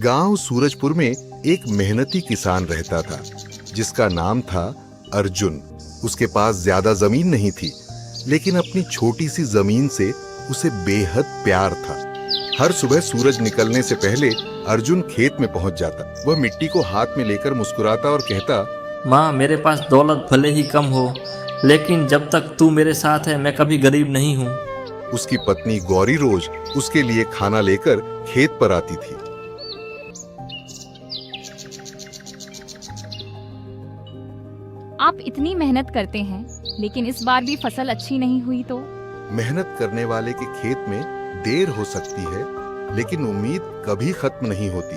गांव सूरजपुर में एक मेहनती किसान रहता था जिसका नाम था अर्जुन। उसके पास ज्यादा जमीन नहीं थी, लेकिन अपनी छोटी सी जमीन से उसे बेहद प्यार था। हर सुबह सूरज निकलने से पहले अर्जुन खेत में पहुंच जाता। वह मिट्टी को हाथ में लेकर मुस्कुराता और कहता, माँ, मेरे पास दौलत भले ही कम हो, लेकिन जब तक तू मेरे साथ है मैं कभी गरीब नहीं हूँ। उसकी पत्नी गौरी रोज उसके लिए खाना लेकर खेत पर आती थी। आप इतनी मेहनत करते हैं, लेकिन इस बार भी फसल अच्छी नहीं हुई तो? मेहनत करने वाले के खेत में देर हो सकती है, लेकिन उम्मीद कभी खत्म नहीं होती।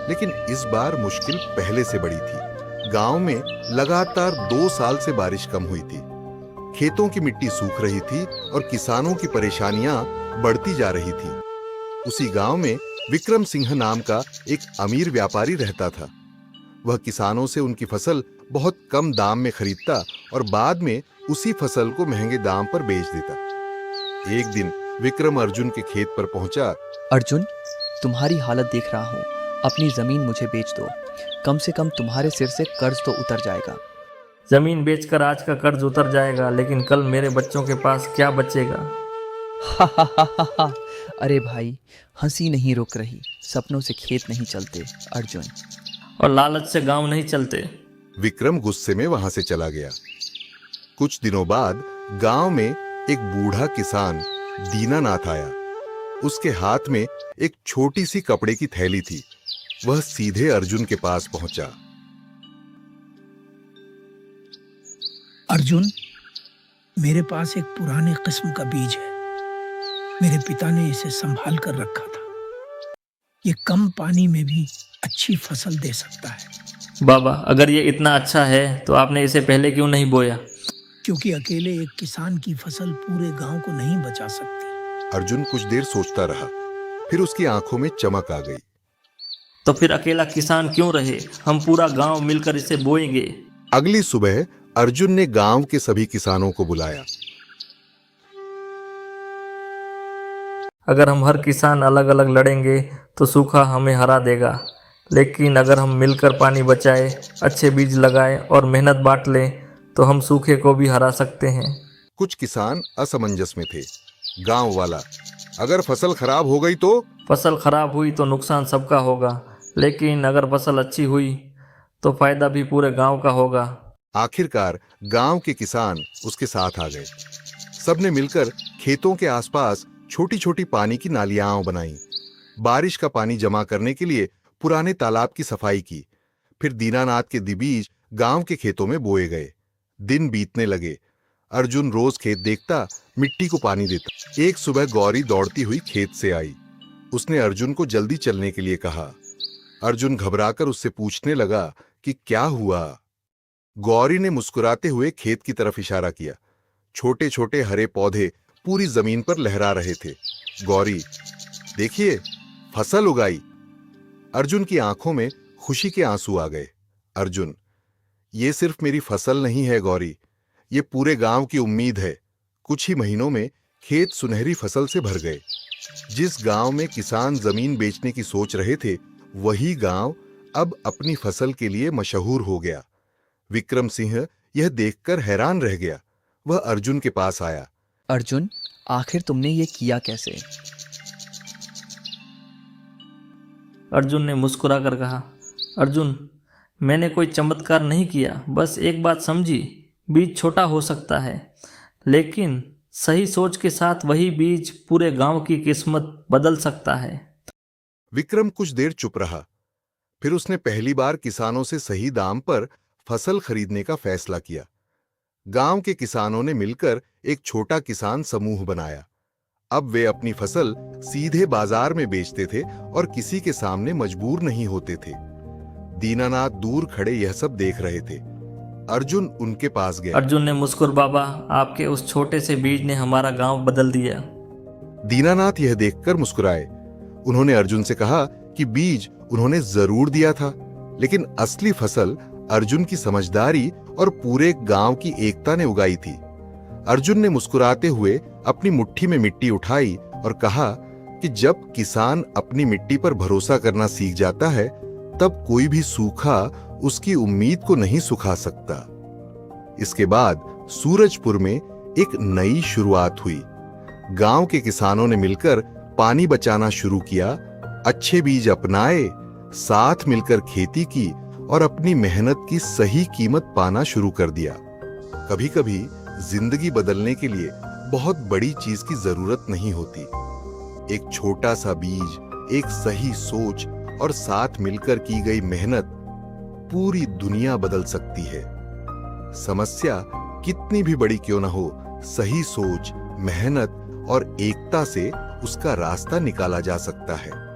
लेकिन इस बार मुश्किल पहले से बड़ी थी। गांव में लगातार 2 साल से बारिश कम हुई थी। खेतों की मिट्टी सूख रही थी और किसानों की परेशानियां बढ़ती जा रही थी। उसी गांव में विक्रम सिंह नाम का एक अमीर व्यापारी रहता था। वह किसानों से उनकी फसल बहुत कम दाम में खरीदता और बाद में उसी फसल को महंगे दाम पर बेच देता। एक दिन विक्रम अर्जुन के खेत पर पहुंचा। अर्जुन, तुम्हारी हालत देख रहा हूँ, अपनी जमीन मुझे बेच दो। कम से कम तुम्हारे सिर से कर्ज तो उतर जाएगा। जमीन बेचकर आज का कर्ज उतर जाएगा, लेकिन कल मेरे बच्चों के पास क्या बचेगा? हा हा हा हा हा। अरे भाई, हंसी नहीं रुक रही। सपनों से खेत नहीं चलते अर्जुन, और लालच से गांव नहीं चलते। विक्रम गुस्से में वहां से चला गया। कुछ दिनों बाद गांव में एक बूढ़ा किसान दीनानाथ आया। उसके हाथ में एक छोटी सी कपड़े की थैली थी। वह सीधे अर्जुन के पास पहुंचा। अर्जुन, मेरे पास एक पुराने किस्म का बीज है। मेरे पिता ने इसे संभाल कर रखा था। ये कम पानी में भी अच्छी फसल दे सकता है। बाबा, अगर ये इतना अच्छा है तो आपने इसे पहले क्यों नहीं बोया? क्योंकि अकेले एक किसान की फसल पूरे गांव को नहीं बचा सकती। अर्जुन कुछ देर सोचता रहा, फिर उसकी आंखों में चमक आ गई। तो फिर अकेला किसान क्यों रहे? हम पूरा गांव मिलकर इसे बोएंगे। अगली सुबह अर्जुन ने गांव के सभी किसानों को बुलाया। अगर हम हर किसान अलग अलग लड़ेंगे तो सूखा हमें हरा देगा, लेकिन अगर हम मिलकर पानी बचाए, अच्छे बीज लगाए और मेहनत बांट लें तो हम सूखे को भी हरा सकते हैं। कुछ किसान असमंजस में थे। गांव वाला, अगर फसल खराब हो गई तो? फसल खराब हुई तो नुकसान सबका होगा, लेकिन अगर फसल अच्छी हुई तो फायदा भी पूरे गांव का होगा। आखिरकार गांव के किसान उसके साथ आ गए। सबने मिलकर खेतों के आसपास छोटी छोटी पानी की नालियां बनाई। बारिश का पानी जमा करने के लिए पुराने तालाब की सफाई की। फिर दीनानाथ के बीज गांव के खेतों में बोए गए। दिन बीतने लगे। अर्जुन रोज खेत देखता, मिट्टी को पानी देता। एक सुबह गौरी दौड़ती हुई खेत से आई। उसने अर्जुन को जल्दी चलने के लिए कहा। अर्जुन घबराकर उससे पूछने लगा कि क्या हुआ। गौरी ने मुस्कुराते हुए खेत की तरफ इशारा किया। छोटे छोटे हरे पौधे पूरी जमीन पर लहरा रहे थे। गौरी, देखिए, फसल उगाई। अर्जुन की आंखों में खुशी के आंसू आ गए। अर्जुन, ये सिर्फ मेरी फसल नहीं है गौरी, ये पूरे गांव की उम्मीद है। कुछ ही महीनों में खेत सुनहरी फसल से भर गए। जिस गांव में किसान जमीन बेचने की सोच रहे थे, वही गांव अब अपनी फसल के लिए मशहूर हो गया। विक्रम सिंह यह देखकर हैरान रह गया। वह अर्जुन के पास आया। अर्जुन, आखिर तुमने ये किया कैसे? अर्जुन ने मुस्कुराकर कहा, अर्जुन, मैंने कोई चमत्कार नहीं किया, बस एक बात समझी, बीज छोटा हो सकता है, लेकिन सही सोच के साथ वही बीज पूरे गांव की किस्मत बदल सकता है। विक्रम कुछ देर चुप रहा। फिर उसने पहली बार किसानों से सही दाम पर फसल खरीदने का फैसला किया। गांव के किसानों ने मिलकर एक छोटा किसान समूह बनाया। अब वे अपनी फसल सीधे बाजार में बेचते थे और किसी के सामने मजबूर नहीं होते थे। दीनानाथ दूर खड़े यह सब देख रहे थे। अर्जुन उनके पास गया। अर्जुन ने मुस्कुर, बाबा, आपके उस छोटे से बीज ने हमारा गांव बदल दिया। दीनानाथ यह देखकर मुस्कुराए। उन्होंने अर्जुन से कहा कि बीज उन्होंने जरूर दिया था, लेकिन असली फसल अर्जुन की समझदारी और पूरे गांव की एकता ने उगाई थी। अर्जुन ने मुस्कुराते हुए अपनी मुट्ठी में मिट्टी उठाई और कहा कि जब किसान अपनी मिट्टी पर भरोसा करना सीख जाता है, तब कोई भी सूखा उसकी उम्मीद को नहीं सुखा सकता। इसके बाद सूरजपुर में एक नई शुरुआत हुई। गांव के किसानों ने मिलकर पानी बचाना शुरू किया, अच्छे बीज अपनाए, साथ मिलकर खेती की और अपनी मेहनत की सही कीमत पाना शुरू कर दिया। कभी कभी जिंदगी बदलने के लिए बहुत बड़ी चीज की जरूरत नहीं होती। एक छोटा सा बीज, एक सही सोच और साथ मिलकर की गई मेहनत पूरी दुनिया बदल सकती है। समस्या कितनी भी बड़ी क्यों ना हो, सही सोच, मेहनत और एकता से उसका रास्ता निकाला जा सकता है।